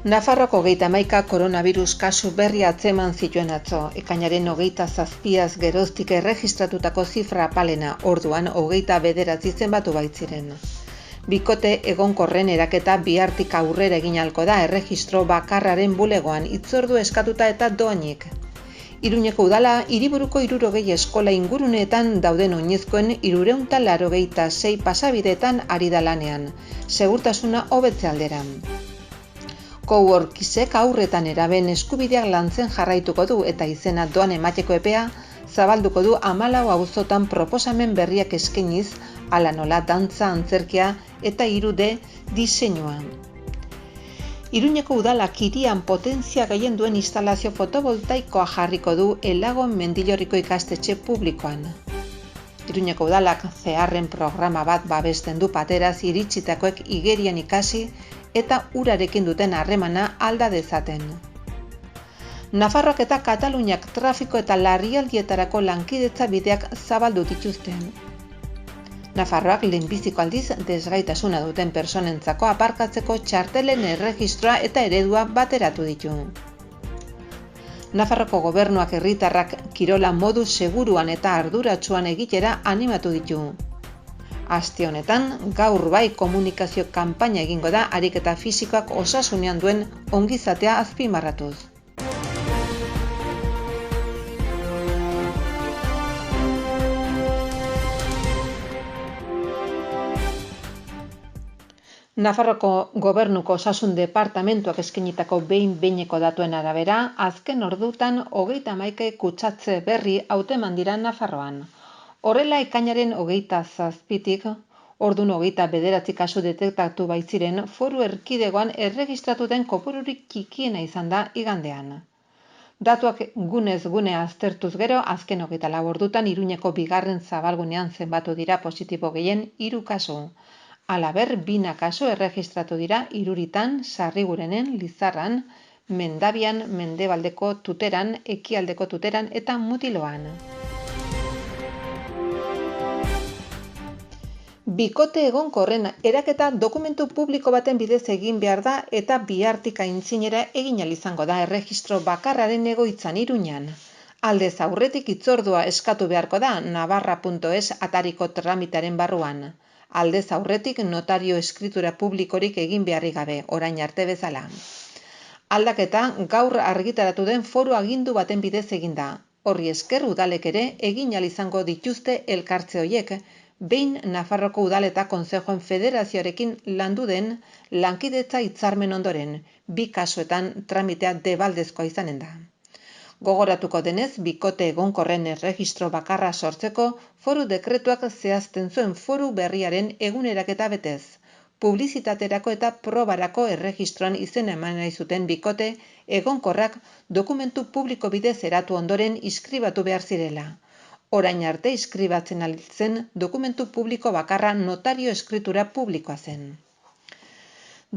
Nafarroako 31 koronavirus kasu berri atzeman zituen atzo, ekainaren 27az geroztik erregistratutako zifra apalena, orduan 29 zenbatu baitziren. Bikote egonkorren eraketa bihartik aurrera egin ahalko da erregistro bakarraren bulegoan, hitzordu eskatuta eta doainik. Iruñeko udala, hiriburuko 60 eskola inguruneetan dauden oinezkoen 386 pasabideetan ari da lanean, segurtasuna hobetze aldera. Coworkisek aurretan eraben eskubideak lantzen jarraituko du eta izena doan emateko epea zabalduko du 14 auzotan proposamen berriak eskainiz, hala nola dantza, antzerkia eta 3D diseinua. Iruñeko udalak hirian potentzia gehien duen instalazio fotovoltaikoa jarriko du Elagon Mendillorriko ikastetxe publikoan. Iruñeko udalak zeharren programa bat babesten du pateraz iritsitakoek igerian ikasi eta urarekin duten harremana alda dezaten. Nafarroak eta Kataluniak trafiko eta larrialdietarako lankidetza bideak zabaldu dituzte. Nafarroak lehenbiziko aldiz desgaitasuna duten personentzako aparkatzeko txartelen erregistroa eta eredua bateratu ditu. Nafarroko gobernuak herritarrak kirola modu seguruan eta arduratsuan egitera animatu ditu. Aste honetan, gaur bai komunikazio kanpaina egingo da ariketa fisikoak osasunean duen ongizatea azpimarratuz. Nafarroko gobernuko osasun departamentuak eskainitako behin-behineko datuen arabera, azken ordutan 31 kutsatze berri hauteman dira Nafarroan. Horrela ekainaren 27tik, ordun 29 kasu detektatu baitziren foru erkidegoan erregistratuten kopururik txikiena izan da igandean. Datuak gunez gune aztertuz gero, azken 24 ordutan Iruñeko bigarren zabalgunean zenbatu dira positibo gehien 3 kasu. Halaber, 2 kasu erregistratu dira Iruritan, Sarrigurenen, Lizarran, Mendabian, Mendebaldeko Tuteran, Ekialdeko Tuteran eta Mutiloan. Bikote egonkorren eraketa dokumentu publiko baten bidez egin behar da eta bihartik aintzinera egin ahal izango da erregistro bakarraren egoitzan Iruñan. Aldez aurretik hitzordua eskatu beharko da navarra.es atariko tramitaren barruan. Aldez aurretik notario eskritura publikorik egin beharrik gabe, orain arte bezala. Aldaketa gaur argitaratu den foru agindu baten bidez egin da. Horri esker udalek ere egin ahal izango dituzte elkartze hoiek, behin Nafarroko udal eta Kontzejoen Federazioarekin landu den lankidetza hitzarmen ondoren, 2 kasuetan tramitea debaldezkoa izanen da. Gogoratuko denez, bikote egonkorren erregistro bakarra sortzeko foru dekretuak zehazten zuen foru berriaren eguneraketa betez. Publizitaterako eta probarako erregistroan izena eman nahi zuten bikote egonkorrak dokumentu publiko bidez eratu ondoren inskribatu behar zirela. Orain arte inskribatzen zen dokumentu publiko bakarra notario eskritura publikoa zen.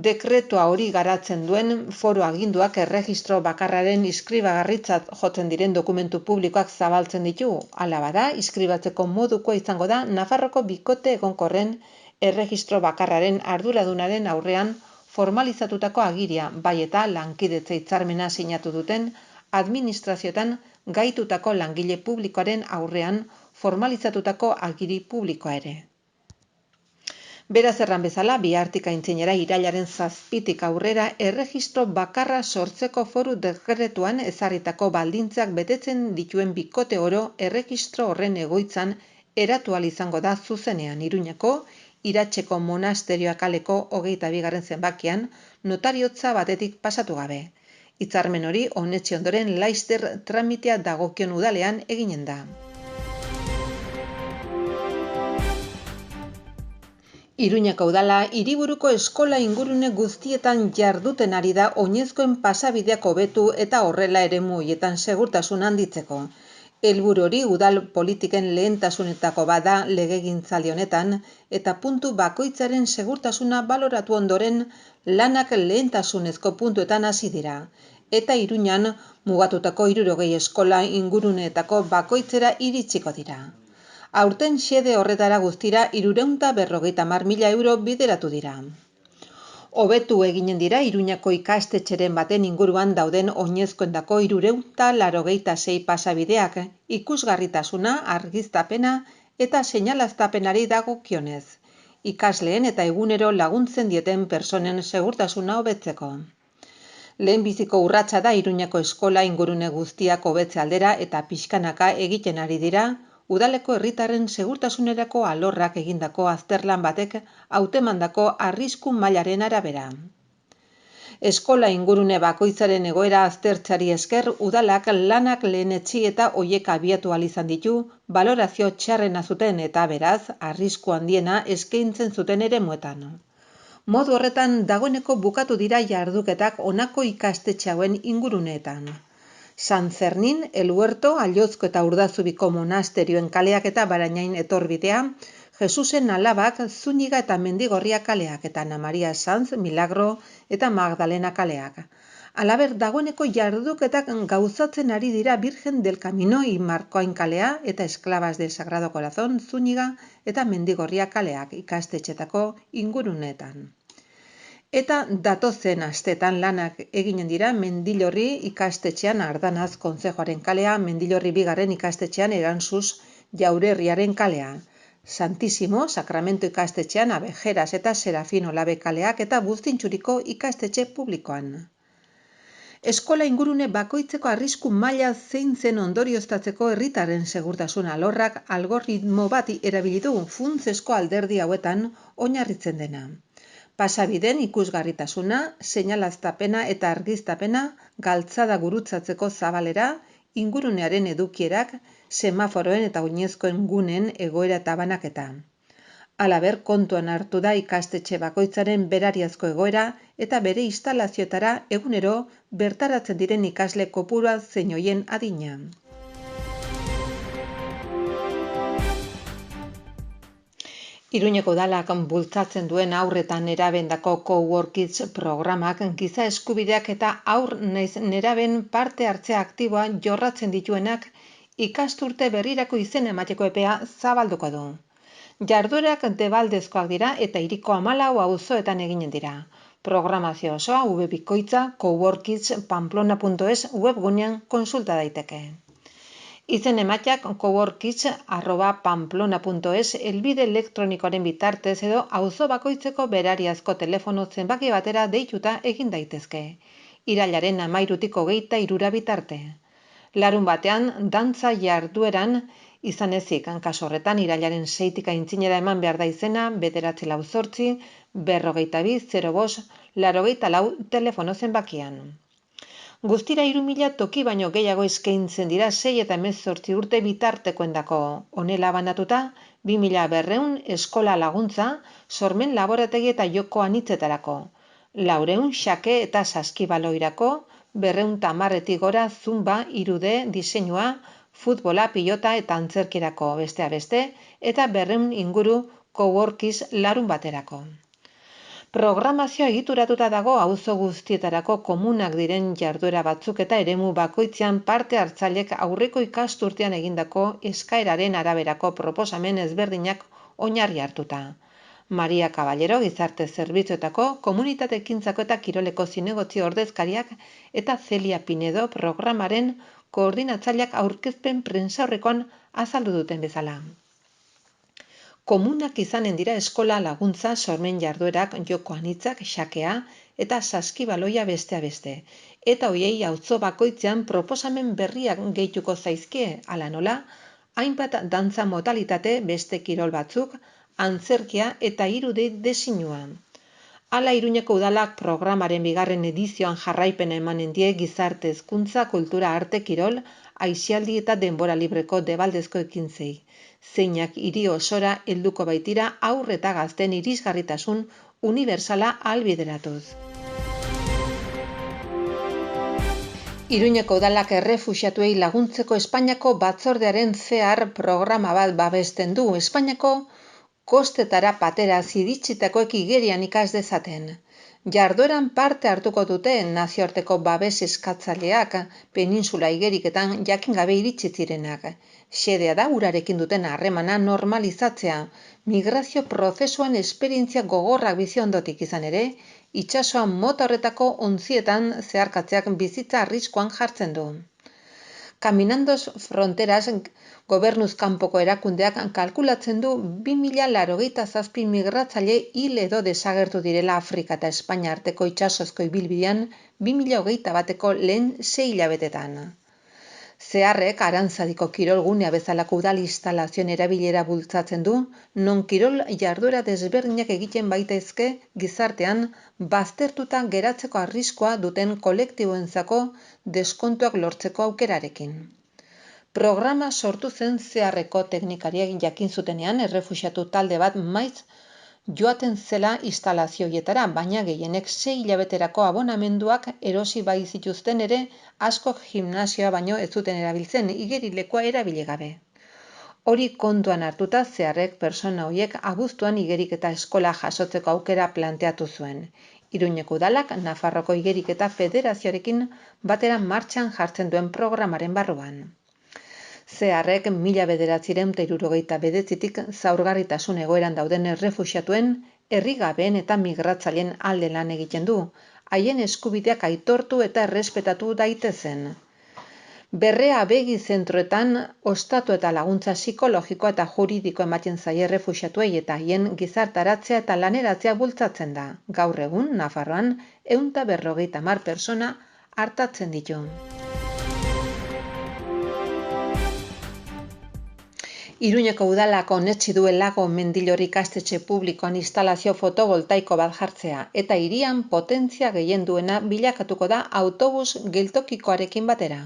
Dekretua hori garatzen duen foru aginduak erregistro bakarraren inskribagarritzat jotzen diren dokumentu publikoak zabaltzen ditu. Hala bada, inskribatzeko modukoa izango da Nafarroko bikote egonkorren erregistro bakarraren arduradunaren aurrean formalizatutako agiria, bai eta lankidetza hitzarmena sinatu duten administrazioetan gaitutako langile publikoaren aurrean formalizatutako agiri publikoa ere. Beraz erran bezala, bihartik aintzinera irailaren 7tik aurrera erregistro bakarra sortzeko foru dekretuan ezarritako baldintzak betetzen dituen bikote oro erregistro horren egoitzan eratu ahal izango da zuzenean Iruñeko Iratzeko monasterioa kaleko 22. zenbakian notariotza batetik pasatu gabe. Hitzarmen hori onetsi ondoren laster tramitea dagokion udalean eginen da. Iruñeko udala hiriburuko eskola ingurune guztietan jarduten ari da oinezkoen pasabideak hobetu eta horrela eremu horietan segurtasun handitzeko. Helburu hori udal politiken lehentasunetako bada legegintzaldi honetan eta puntu bakoitzaren segurtasuna baloratu ondoren lanak lehentasunezko puntuetan hasi dira. Eta Iruñan mugatutako 60 eskola inguruneetako bakoitzera iritsiko dira. Aurten xede horretara guztira 350.000 euro bideratu dira. Hobetu eginen dira Iruñako ikastetxeren baten inguruan dauden oinezkoendako 386 pasabideak, ikusgarritasuna, argiztapena eta seinalaztapenari dagokionez, ikasleen eta egunero laguntzen dieten pertsonen segurtasuna hobetzeko. Lehenbiziko urratsa da Iruñako eskola ingurune guztiak hobetze aldera eta pixkanaka egiten ari dira, udaleko herritarren segurtasunerako alorrak egindako azterlan batek hautemandako arrisku mailaren arabera. Eskola ingurune bakoitzaren egoera aztertzeari esker, udalak lanak lehenetsi eta hoiek abiatu ahal izan ditu, balorazio txarrena zuten eta beraz, arrisku handiena eskaintzen zuten eremuetan. Modu horretan, dagoeneko bukatu dira jarduketak honako ikastetxe hauen inguruneetan. San Fernin, El Huerto, Allozko eta Urdazubiko monasterioen kaleak eta Barainain etorbidea, Jesusen Alabak, Zúñiga eta Mendigorria kaleak eta Ana Maria Sanz, Milagro eta Magdalena kaleak. Halaber, dagoeneko jarduketak gauzatzen ari dira Virgen del Camino y Markoain kalea eta Esclavas del Sagrado Corazón, Zúñiga eta Mendigorria kaleak ikastetxetako inguruneetan. Eta datozen astetan lanak eginen dira Mendillorri ikastetxean Ardanaz kontzejoaren kalea, Mendillorri bigarren ikastetxean Eranzuz Jaurerriaren kalea, Santísimo Sakramento ikastetxean Abejeras eta Serafino Labe kaleak eta Buztintxuriko ikastetxe publikoan. Eskola ingurune bakoitzeko arrisku maila zein zen ondorioztatzeko herritarren segurtasun alorrak algoritmo bat erabili du funtsezko alderdi hauetan oinarritzen dena. Pasabideen ikusgarritasuna, seinalaztapena eta argiztapena, galtzada gurutzatzeko zabalera, ingurunearen edukierak, semaforoen eta oinezkoen guneen egoera eta banaketa. Halaber, kontuan hartu da ikastetxe bakoitzaren berariazko egoera eta bere instalazioetara egunero bertaratzen diren ikasle kopurua zein hoien adina. Iruñeko udalak bultzatzen duen haur eta nerabendako Coworkids programak giza eskubideak eta haur naiz neraben parte hartzea aktiboa jorratzen dituenak ikasturte berrirako izen emateko epea zabalduko du. Jarduerak debaldezkoak dira eta hiriko 14 auzoetan eginen dira. Programazio osoa webikoitza coworkidspamplona.es webgunean kontsulta daiteke. Izen emateak coworkids@pamplona.es helbide elektronikoaren bitartez edo auzo bakoitzeko berariazko telefono zenbaki batera deituta egin daitezke. Irailaren 13tik 23 bitarte. Larun batean dantza jardueran izan ezik, kasu horretan irailaren 6tik aintzinera eman behar da izena 948 42 05 84 telefono zenbakian. Guztira 3.000 toki baino gehiago eskaintzen dira 6 eta 18 urte bitartekoendako. Honela banatuta, 2.200 eskola laguntza, sormen laborategi eta joko anitzetarako. 400 xake eta saskibaloirako, 210 gora zumba, 3D, diseinua, futbola, pilota eta antzerkirako besteak beste, eta 200 inguru coworkids larun baterako. Programazioa egituratuta dago auzo guztietarako komunak diren jarduera batzuk eta eremu bakoitzean parte hartzailek aurreko ikasturtean egindako eskaeraren araberako proposamen ezberdinak oinarri hartuta. Maria Caballero gizarte zerbitzuetako komunitate ekintzako eta kiroleko zinegotzi ordezkariak eta Celia Pinedo programaren koordinatzaileak aurkezpen prentsaurrekoan azaldu duten bezala. Komunak izanen dira eskola laguntza, sormen jarduerak, joko anitzak, xakea eta saskibaloia besteak beste. Eta hoiei auzo bakoitzean proposamen berriak gehituko zaizkie, hala nola, hainbat dantza modalitate beste kirol batzuk, antzerkia eta 3D diseinua. Hala Iruñeko udalak programaren bigarren edizioan jarraipena emanen die gizarte hezkuntza, kultura, arte, kirol, aisialdi eta denbora libreko debaldezko ekintzei. Zeinak hiri osora helduko baitira haur eta gazten irisgarritasun unibertsala ahalbideratuz. Iruñeko udalak errefuxiatuei laguntzeko Espainiako batzordearen CEAR programa bat babesten du Espainiako kostetara pateraz iritsitakoek igerian ikas dezaten. Jardueran parte hartuko dute nazioarteko babes eskatzaileak peninsula igeriketan jakin gabe iritsi zirenak. Xedea da urarekin duten harremana normalizatzea, migrazio prozesuan esperientzia gogorrak bizi ondotik izan ere, itsasoa mota horretako ontzietan zeharkatzeak bizitza arriskuan jartzen du. Caminandos Fronteras gobernuz kanpoko erakundeak kalkulatzen du 2087 migratzaile hil edo desagertu direla Afrika eta Espainia arteko itsasozko ibilbidean 2021eko lehen 6 hilabetetan. Zeharrek Arantzadiko kirolgunea bezalako udal instalazioen erabilera bultzatzen du, non kirol jarduera desberdinak egiten baitezke gizartean baztertuta geratzeko arriskua duten kolektiboentzako deskontuak lortzeko aukerarekin. Programa sortu zen Zeharreko teknikariek jakin zutenean errefuxiatu talde bat maiz joaten zela instalazioietara, baina gehienek 6 hilabeterako abonamenduak erosi bai zituzten ere askok gimnasioa baino ez zuten erabiltzen igerilekua erabili gabe. Hori kontuan hartuta Zeharrek pertsona horiek abuztuan igeriketa eskola jasotzeko aukera planteatu zuen. Iruñeko udalak Nafarroko Igeriketa Federazioarekin batera martxan jartzen duen programaren barruan. Zeharrek 1979tik zaurgarritasun egoeran dauden errefuxiatuen, herrigabeen eta migratzaileen alde lan egiten du, haien eskubideak aitortu eta errespetatu daitezen. Berrea begi zentroetan ostatu eta laguntza psikologikoa eta juridiko ematen zaie errefuxiatuei eta haien gizartaratzea eta laneratzea bultzatzen da. Gaur egun, Nafarroan, 150 pertsona artatzen ditu. Iruñeko udalak onetsi duelago Mendillor ikastetxe publikoan instalazio fotovoltaiko bat jartzea eta hirian potentzia gehien duena bilakatuko da autobus geltokikoarekin batera.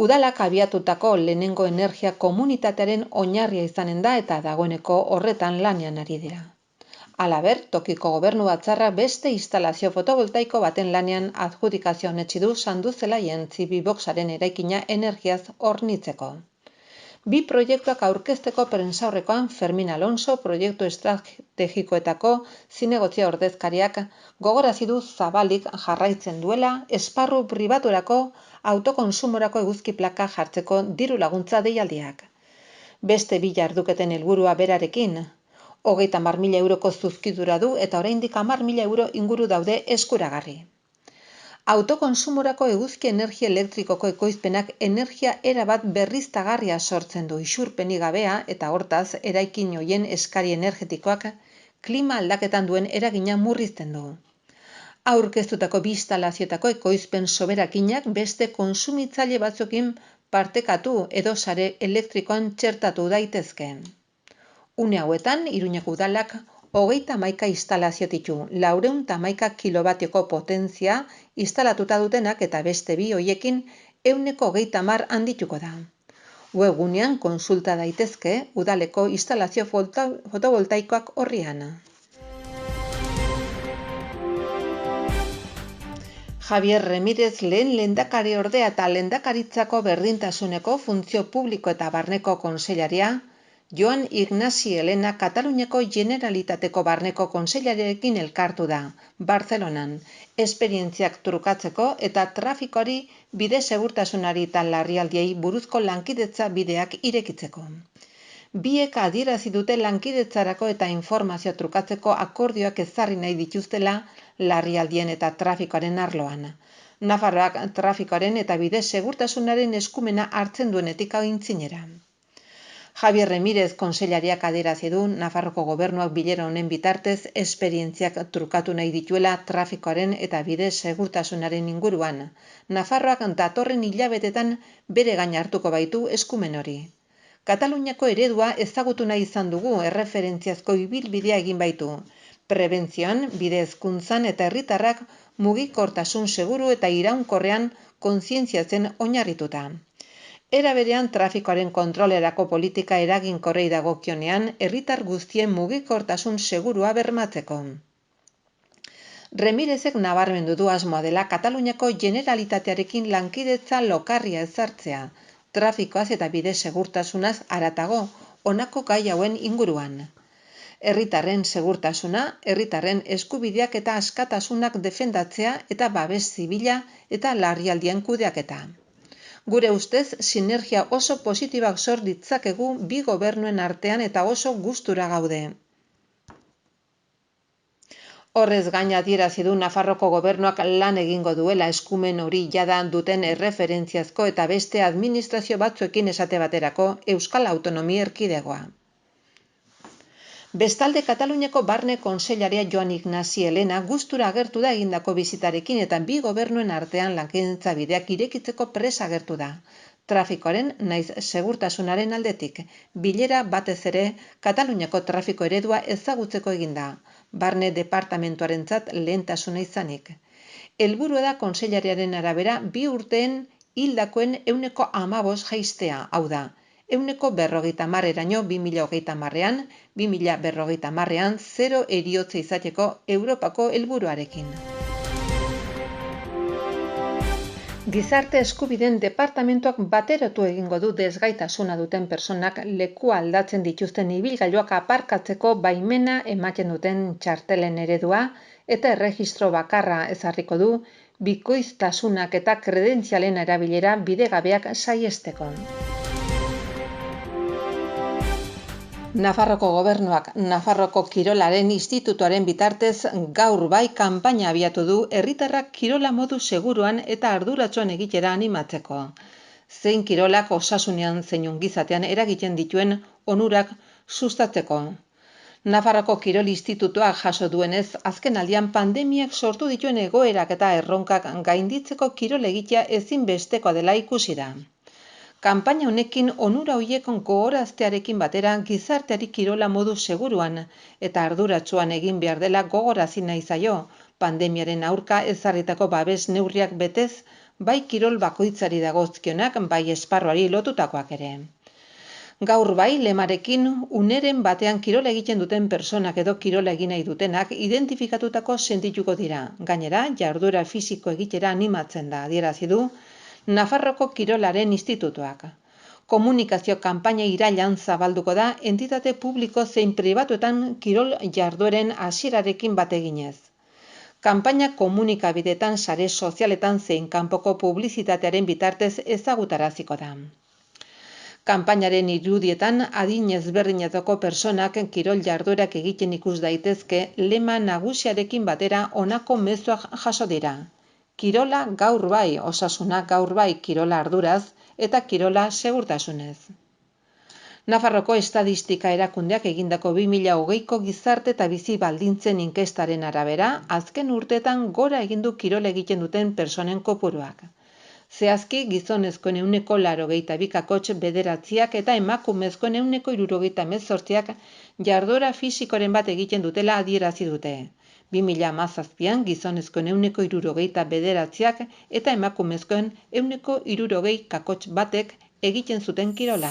Udalak abiatutako lehenengo energia komunitatearen oinarria izanen da eta dagoeneko horretan lanean ari dira. Halaber, tokiko gobernu batzarra beste instalazio fotovoltaiko baten lanean adjudikazio onetsi du Sanduzelaien Zibiboxaren eraikina energiaz hornitzeko. Bi proiektuak aurkezteko prentsaurrekoan Fermin Alonso proiektu estrategikoetako zinegotzia ordezkariak gogorarazi du zabalik jarraitzen duela esparru pribaturako autokonsumorako eguzki plaka jartzeko diru laguntza deialdiak. Beste bi jarduketen helburua berarekin, 30.000 euroko zuzkidura du eta oraindik 10.000 euro inguru daude eskuragarri. Autokonsumorako eguzki energia elektrikoko ekoizpenak energia erabat berriztagarria sortzen du isurpenik gabea eta hortaz eraikin hoien eskari energetikoak klima aldaketan duen eragina murrizten du. Aurkeztutako bi instalazioetako ekoizpen soberakinak beste kontsumitzaile batzuekin partekatu edo sare elektrikoan txertatu daitezke. Une hauetan, Iruñeko udalak 31 instalazio ditu, 411 kilobatioko potentzia instalatuta dutenak eta beste bi hoiekin 130 handituko da. Webgunean kontsulta daitezke udaleko instalazio fotovoltaikoak orrian. Javier Remírez lehen lehendakariordea eta lehendakaritzako berdintasuneko funtzio publiko eta barneko kontseilaria, Joan Ignasi Elena Kataluniako Generalitateko barneko kontseilarekin elkartu da, Barcelonan, esperientziak trukatzeko eta trafikoari bide segurtasunari eta larrialdiei buruzko lankidetza bideak irekitzeko. Biek adierazi dute lankidetzarako eta informazio trukatzeko akordioak ezarri nahi dituztela larrialdien eta trafikoaren arloan. Nafarroak trafikoaren eta bide segurtasunaren eskumena hartzen duenetik aintzinera. Javier Remírez kontseilariak adierazi du Nafarroko gobernuak bilera honen bitartez esperientziak trukatu nahi dituela trafikoaren eta bide segurtasunaren inguruan. Nafarroak datorren hilabetetan bere gain hartuko baitu eskumen hori. Kataluniako eredua ezagutu nahi izan dugu erreferentziazko ibilbidea egin baitu. Prebentzioan, bide hezkuntzan eta herritarrak mugikortasun seguru eta iraunkorrean kontzientziatzen oinarrituta. Era berean trafikoaren kontrolerako politika eraginkorrei dagokionean herritar guztien mugikortasun segurua bermatzeko. Remírezek nabarmendu du asmoa dela Kataluniako Generalitatearekin lankidetza lokarria ezartzea, trafikoaz eta bide segurtasunaz haratago honako gai hauen inguruan. Herritarren segurtasuna, herritarren eskubideak eta askatasunak defendatzea eta babes zibila eta larrialdien kudeaketa. Gure ustez, sinergia oso positibak sor ditzakegu bi gobernuen artean eta oso gustura gaude. Horrez gain adierazi du Nafarroko gobernuak lan egingo duela eskumen hori jada duten erreferentziazko eta beste administrazio batzuekin esate baterako Euskal Autonomia Erkidegoa. Bestalde, Kataluniako Barne Kontseilaria Joan Ignasi Elena gustura agertu da egindako bisitarekin eta bi gobernuen artean lankidetza bideak irekitzeko prest agertu da. Trafikoaren naiz segurtasunaren aldetik. Bilera batez ere Kataluniako trafiko eredua ezagutzeko eginda, Barne departamentuarentzat lehentasuna izanik. Helburua da kontseilariaren arabera 2 urteen hildakoen 15% jaistea, hau da, 50%eraino 2030ean, 2050ean 0 heriotza izateko Europako helburuarekin. Gizarte eskubideen departamentuak bateratu egingo du desgaitasuna duten pertsonak lekua aldatzen dituzten ibilgailuak aparkatzeko baimena ematen duten txartelen eredua eta erregistro bakarra ezarriko du bikoiztasunak eta kredentzialen erabilera bidegabeak saihesteko. Nafarroko gobernuak Nafarroko Kirolaren Institutuaren bitartez gaur bai kanpaina abiatu du herritarrak kirola modu seguruan eta arduratsuan egitera animatzeko. Zein kirolak osasunean zein ongizatean eragiten dituen onurak sustatzeko. Nafarroko Kirol Institutuak jaso duenez, azkenaldian pandemiak sortu dituen egoerak eta erronkak gainditzeko kirol egitea ezinbestekoa dela ikusi da. Kanpaina honekin onura horiek gogoraztearekin batera gizarteari kirola modu seguruan eta arduratsuan egin behar dela gogorarazi nahi zaio, pandemiaren aurka ezarritako babes neurriak betez, bai kirol bakoitzari dagozkionak, bai esparruari lotutakoak ere. Gaur bai lemarekin uneren batean kirola egiten duten pertsonak edo kirola egin nahi dutenak identifikatutako sentituko dira. Gainera, jarduera fisiko egitera animatzen da, adierazi du Nafarroko Kirolaren Institutuak. Komunikazio kanpaina irailean zabalduko da entitate publiko zein pribatuetan kirol jardueren hasierarekin bat eginez. Kanpaina komunikabideetan, sare sozialetan zein kanpoko publizitatearen bitartez ezagutaraziko da. Kanpainaren irudietan adin ezberdinetako pertsonak kirol jarduerak egiten ikus daitezke lema nagusiarekin batera honako mezuak jaso dira. Kirola gaur bai, osasuna gaur bai, kirola arduraz eta kirola segurtasunez. Nafarroko Estadistika Erakundeak egindako 2020ko gizarte eta bizi baldintzen inkestaren arabera, azken urteetan gora egin du kirola egiten duten pertsonen kopuruak. Zehazki, gizonezkoen 82,9 eta emakumezkoen 78 jarduera fisikoren bat egiten dutela adierazi dute. 2017an gizonezkoen 79 eta emakumezkoen 161 egiten zuten kirola.